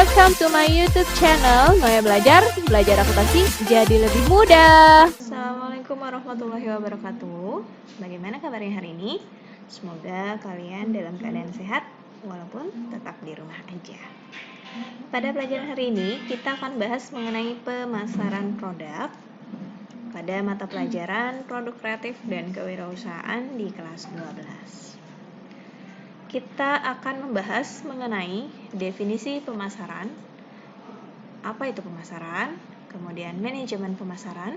Welcome to my YouTube channel Noya Belajar, belajar akuntansi jadi lebih mudah. Assalamualaikum warahmatullahi wabarakatuh. Bagaimana kabarnya hari ini? Semoga kalian dalam keadaan sehat walaupun tetap di rumah aja. Pada pelajaran hari ini kita akan bahas mengenai pemasaran produk pada mata pelajaran produk kreatif dan kewirausahaan di kelas 12. Kita akan membahas mengenai definisi pemasaran, apa itu pemasaran, kemudian manajemen pemasaran.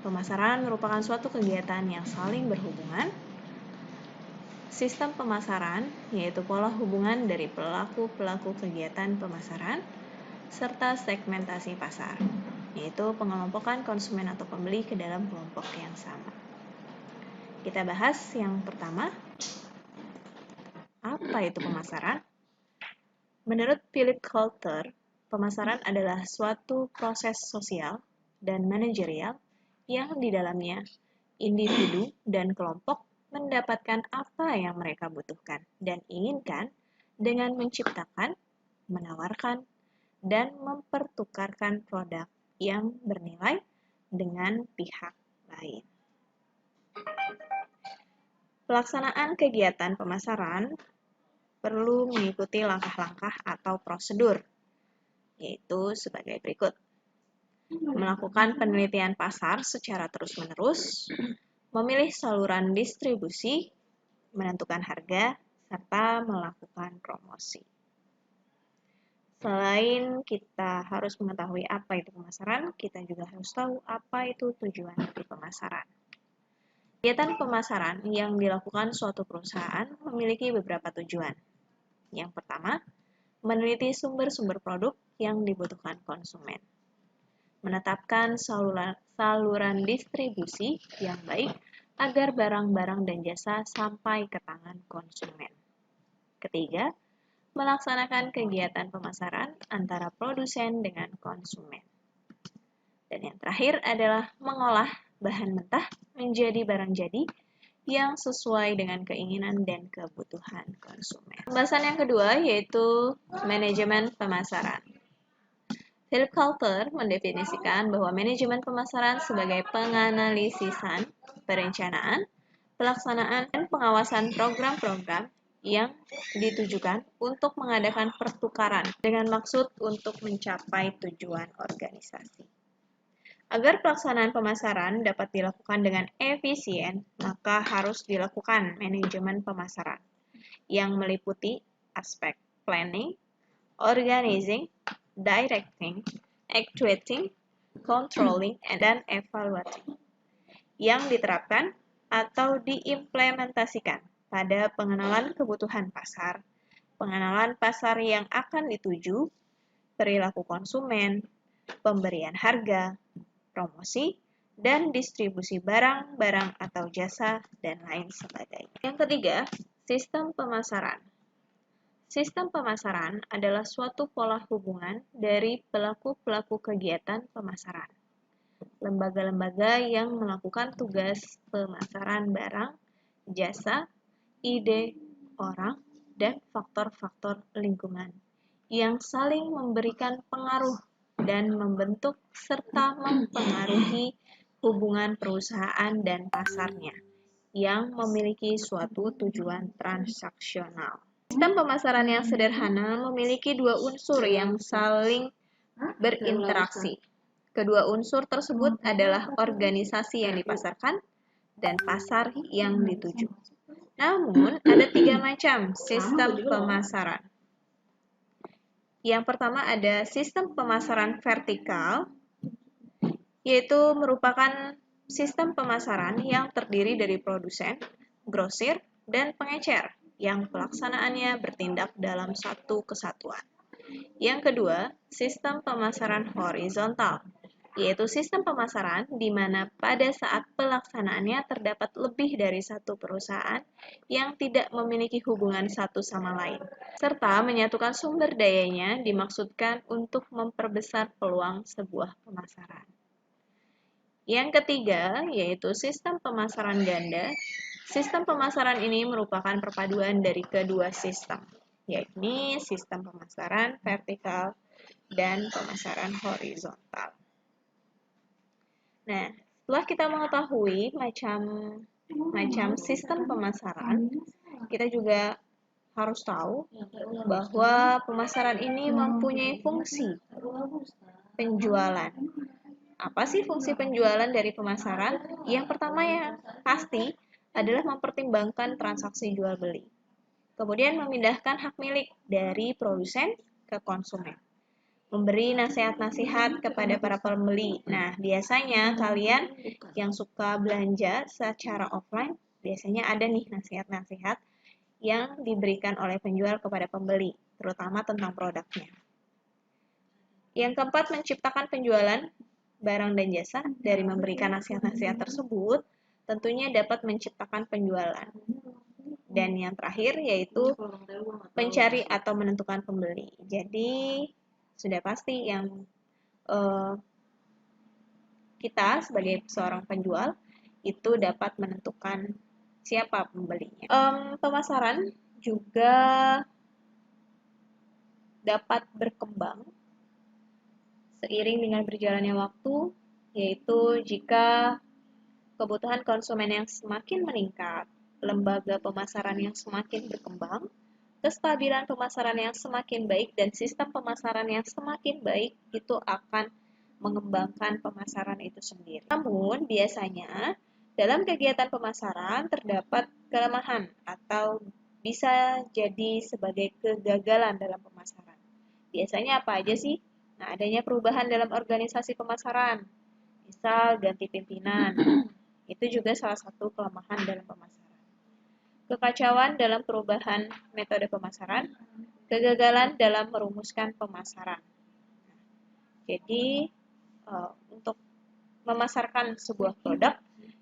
Pemasaran merupakan suatu kegiatan yang saling berhubungan. Sistem pemasaran, yaitu pola hubungan dari pelaku-pelaku kegiatan pemasaran, serta segmentasi pasar, yaitu pengelompokan konsumen atau pembeli ke dalam kelompok yang sama. Kita bahas yang pertama. Apa itu pemasaran? Menurut Philip Kotler, pemasaran adalah suatu proses sosial dan manajerial yang di dalamnya individu dan kelompok mendapatkan apa yang mereka butuhkan dan inginkan dengan menciptakan, menawarkan, dan mempertukarkan produk yang bernilai dengan pihak lain. Pelaksanaan kegiatan pemasaran perlu mengikuti langkah-langkah atau prosedur, yaitu sebagai berikut. Melakukan penelitian pasar secara terus-menerus, memilih saluran distribusi, menentukan harga, serta melakukan promosi. Selain kita harus mengetahui apa itu pemasaran, kita juga harus tahu apa itu tujuan dari pemasaran. Kegiatan pemasaran yang dilakukan suatu perusahaan memiliki beberapa tujuan. Yang pertama, meneliti sumber-sumber produk yang dibutuhkan konsumen. Menetapkan saluran distribusi yang baik agar barang-barang dan jasa sampai ke tangan konsumen. Ketiga, melaksanakan kegiatan pemasaran antara produsen dengan konsumen. Dan yang terakhir adalah mengolah bahan mentah menjadi barang jadi yang sesuai dengan keinginan dan kebutuhan konsumen. Pembahasan yang kedua yaitu manajemen pemasaran. Philip Kotler mendefinisikan bahwa manajemen pemasaran sebagai penganalisisan, perencanaan, pelaksanaan, dan pengawasan program-program yang ditujukan untuk mengadakan pertukaran dengan maksud untuk mencapai tujuan organisasi. Agar pelaksanaan pemasaran dapat dilakukan dengan efisien, maka harus dilakukan manajemen pemasaran yang meliputi aspek planning, organizing, directing, actuating, controlling, dan evaluating yang diterapkan atau diimplementasikan pada pengenalan kebutuhan pasar, pengenalan pasar yang akan dituju, perilaku konsumen, pemberian harga, promosi, dan distribusi barang-barang atau jasa, dan lain sebagainya. Yang ketiga, sistem pemasaran. Sistem pemasaran adalah suatu pola hubungan dari pelaku-pelaku kegiatan pemasaran. Lembaga-lembaga yang melakukan tugas pemasaran barang, jasa, ide, orang, dan faktor-faktor lingkungan yang saling memberikan pengaruh dan membentuk serta mempengaruhi hubungan perusahaan dan pasarnya yang memiliki suatu tujuan transaksional. Sistem pemasaran yang sederhana memiliki dua unsur yang saling berinteraksi. Kedua unsur tersebut adalah organisasi yang dipasarkan dan pasar yang dituju. Namun, ada tiga macam sistem pemasaran. Yang pertama ada sistem pemasaran vertikal, yaitu merupakan sistem pemasaran yang terdiri dari produsen, grosir, dan pengecer yang pelaksanaannya bertindak dalam satu kesatuan. Yang kedua, sistem pemasaran horizontal, yaitu sistem pemasaran di mana pada saat pelaksanaannya terdapat lebih dari satu perusahaan yang tidak memiliki hubungan satu sama lain, serta menyatukan sumber dayanya dimaksudkan untuk memperbesar peluang sebuah pemasaran. Yang ketiga, yaitu sistem pemasaran ganda. Sistem pemasaran ini merupakan perpaduan dari kedua sistem, yakni sistem pemasaran vertikal dan pemasaran horizontal. Nah, setelah kita mengetahui macam sistem pemasaran, kita juga harus tahu bahwa pemasaran ini mempunyai fungsi penjualan. Apa sih fungsi penjualan dari pemasaran? Yang pertama yang pasti adalah mempertimbangkan transaksi jual beli. Kemudian memindahkan hak milik dari produsen ke konsumen. Memberi nasihat-nasihat kepada para pembeli. Nah, biasanya kalian yang suka belanja secara offline, biasanya ada nih nasihat-nasihat yang diberikan oleh penjual kepada pembeli, terutama tentang produknya. Yang keempat, menciptakan penjualan barang dan jasa. Dari memberikan nasihat-nasihat tersebut, tentunya dapat menciptakan penjualan. Dan yang terakhir yaitu mencari atau menentukan pembeli. Jadi sudah pasti yang kita sebagai seorang penjual itu dapat menentukan siapa pembelinya. Pemasaran juga dapat berkembang seiring dengan berjalannya waktu, yaitu jika kebutuhan konsumen yang semakin meningkat, lembaga pemasaran yang semakin berkembang, kestabilan pemasaran yang semakin baik, dan sistem pemasaran yang semakin baik itu akan mengembangkan pemasaran itu sendiri. Namun, biasanya dalam kegiatan pemasaran terdapat kelemahan atau bisa jadi sebagai kegagalan dalam pemasaran. Biasanya apa aja sih? Nah, adanya perubahan dalam organisasi pemasaran, misal ganti pimpinan, itu juga salah satu kelemahan dalam pemasaran. Kekacauan dalam perubahan metode pemasaran, kegagalan dalam merumuskan pemasaran. Jadi, untuk memasarkan sebuah produk,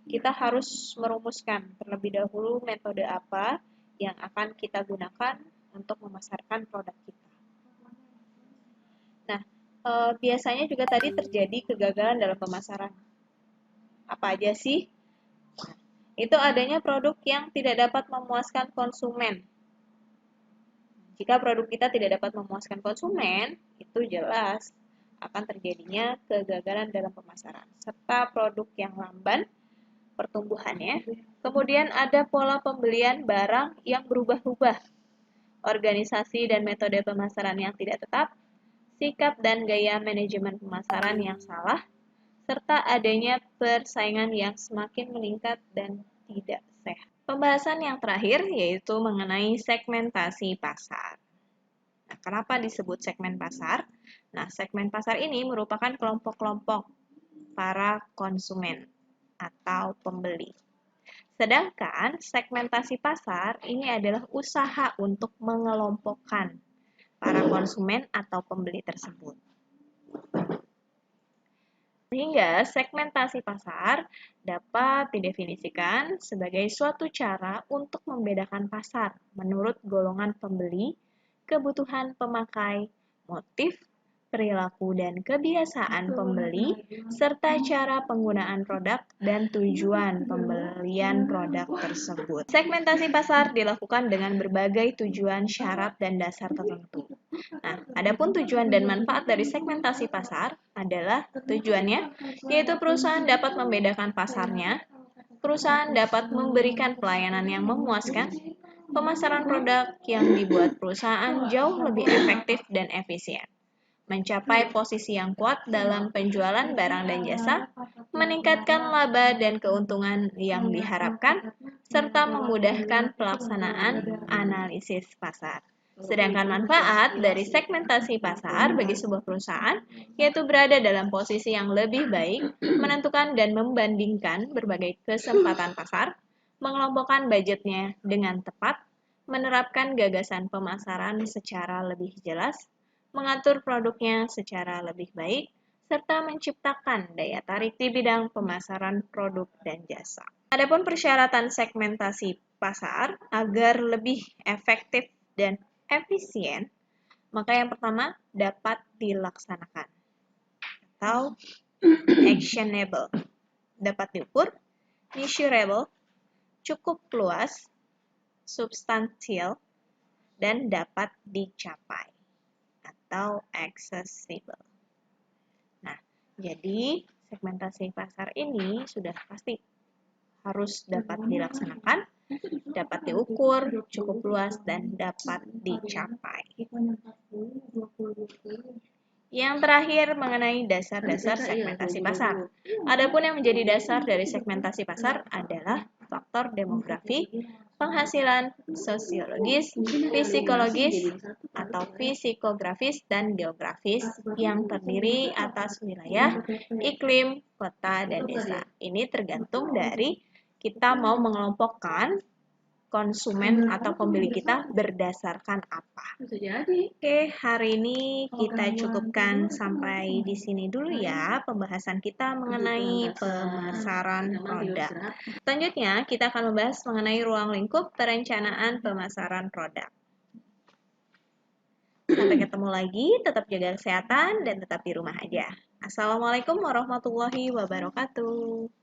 kita harus merumuskan terlebih dahulu metode apa yang akan kita gunakan untuk memasarkan produk kita. Nah, biasanya juga tadi terjadi kegagalan dalam pemasaran. Apa aja sih? Itu adanya produk yang tidak dapat memuaskan konsumen. Jika produk kita tidak dapat memuaskan konsumen, itu jelas akan terjadinya kegagalan dalam pemasaran, serta produk yang lamban pertumbuhannya. Kemudian ada pola pembelian barang yang berubah-ubah, organisasi dan metode pemasaran yang tidak tetap, sikap dan gaya manajemen pemasaran yang salah, serta adanya persaingan yang semakin meningkat dan tidak sehat. Pembahasan yang terakhir yaitu mengenai segmentasi pasar. Nah, kenapa disebut segmen pasar? Nah, segmen pasar ini merupakan kelompok-kelompok para konsumen atau pembeli. Sedangkan segmentasi pasar ini adalah usaha untuk mengelompokkan para konsumen atau pembeli tersebut. Sehingga segmentasi pasar dapat didefinisikan sebagai suatu cara untuk membedakan pasar menurut golongan pembeli, kebutuhan pemakai, motif, perilaku dan kebiasaan pembeli, serta cara penggunaan produk dan tujuan pembelian produk tersebut. Segmentasi pasar dilakukan dengan berbagai tujuan, syarat, dan dasar tertentu. Nah, adapun tujuan dan manfaat dari segmentasi pasar adalah tujuannya, yaitu perusahaan dapat membedakan pasarnya, perusahaan dapat memberikan pelayanan yang memuaskan, pemasaran produk yang dibuat perusahaan jauh lebih efektif dan efisien, mencapai posisi yang kuat dalam penjualan barang dan jasa, meningkatkan laba dan keuntungan yang diharapkan, serta memudahkan pelaksanaan analisis pasar. Sedangkan manfaat dari segmentasi pasar bagi sebuah perusahaan yaitu berada dalam posisi yang lebih baik, menentukan dan membandingkan berbagai kesempatan pasar, mengelompokkan budgetnya dengan tepat, menerapkan gagasan pemasaran secara lebih jelas, mengatur produknya secara lebih baik, serta menciptakan daya tarik di bidang pemasaran produk dan jasa. Adapun persyaratan segmentasi pasar agar lebih efektif dan efisien, maka yang pertama dapat dilaksanakan atau actionable, dapat diukur, measurable, cukup luas, substansial, dan dapat dicapai atau accessible. Nah, jadi segmentasi pasar ini sudah pasti harus dapat dilaksanakan, dapat diukur, cukup luas, dan dapat dicapai. Yang terakhir mengenai dasar-dasar segmentasi pasar. Adapun yang menjadi dasar dari segmentasi pasar adalah faktor demografi, penghasilan, sosiologis, psikologis, atau psikografis dan geografis yang terdiri atas wilayah, iklim, kota, dan desa. Ini tergantung dari kita mau mengelompokkan konsumen atau pembeli kita berdasarkan apa. Oke, hari ini kita cukupkan sampai di sini dulu ya pembahasan kita mengenai pemasaran produk. Selanjutnya, kita akan membahas mengenai ruang lingkup perencanaan pemasaran produk. Sampai ketemu lagi, tetap jaga kesehatan dan tetap di rumah aja. Assalamualaikum warahmatullahi wabarakatuh.